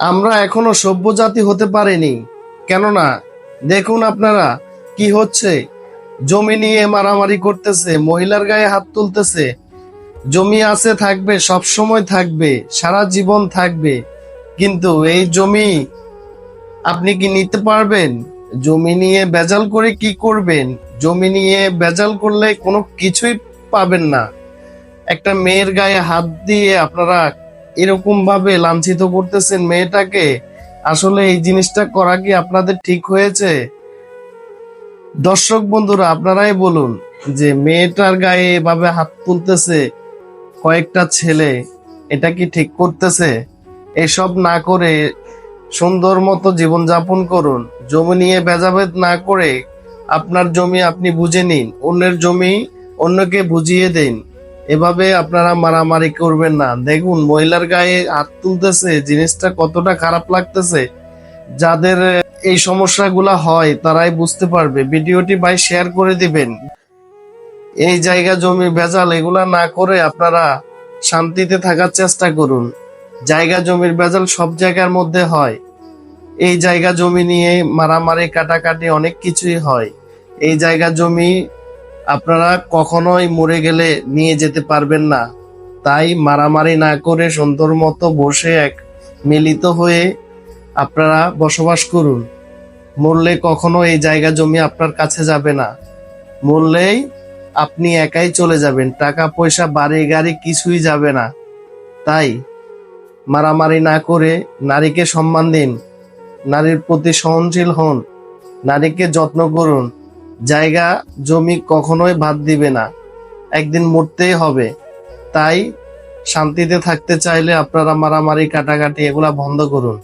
আমরা এখনো সভ্য জাতি হতে পারিনি। কেননা দেখুন আপনারা কি হচ্ছে, জমি নিয়ে মারামারি করতেছে, মহিলার গায়ে হাত তুলতেছে। জমি আছে, থাকবে, সব সময় থাকবে, সারা জীবন থাকবে, কিন্তু এই জমি আপনি কি নিতে পারবেন? জমি নিয়ে বেজাল করে কি করবেন? জমি নিয়ে বেজাল করলে কোনো কিছুই পাবেন না। একটা মেয়ের গায়ে হাত দিয়ে আপনারা এরকম ভাবে লাঞ্ছিত করতেছেন মেয়েটাকে। আসলে এই জিনিসটা করা কি আপনাদের ঠিক হয়েছে? দর্শক বন্ধুরা, আপনারাই বলুন যে মেয়েটার গায়ে এভাবে হাত তুলতেছে কয়েকটা ছেলে, এটা কি ঠিক করতেছে? এসব না করে সুন্দর মতো জীবনযাপন করুন। জমি নিয়ে ভেজাভেদ না করে আপনার জমি আপনি বুঝে নিন, অন্যের জমি অন্যকে বুঝিয়ে দিন। এভাবে আপনারা মারামারি করবেন না। দেখুন মহিলার গায়ে হাত তুলতেছে, জিনিসটা কতটা খারাপ লাগতেছে। যাদের এই সমস্যাগুলা হয় তারাই বুঝতে পারবে। ভিডিওটি ভাই শেয়ার করে দিবেন। এই জায়গা জমি ভেজাল এগুলা না করে আপনারা শান্তিতে থাকার চেষ্টা করুন। জায়গা জমির ভেজাল সব জায়গার মধ্যে হয়। এই জায়গা জমি নিয়ে মারামারি কাটাকাটি অনেক কিছুই হয়। এই জায়গা জমি আপনারা কখনোই মরে গেলে নিয়ে যেতে পারবেন না। তাই মারামারি না করে সুন্দর মতো বসে এক মিলিত হয়ে আপনারা বসবাস করুন। মরলে কখনো এই জায়গা জমি আপনার কাছে যাবে না। মরলেই আপনি একাই চলে যাবেন, টাকা পয়সা বাড়ি গাড়ি কিছুই যাবে না। তাই মারামারি না করে নারীকে সম্মান দিন, নারীর প্রতি সহনশীল হন, নারীকে যত্ন করুন। জায়গা জমি কখনোই বাদ দিবে না, একদিন মরতেই হবে। তাই শান্তিতে থাকতে চাইলে আপনারা মারামারি কাটাকাটি এগুলা বন্ধ করুন।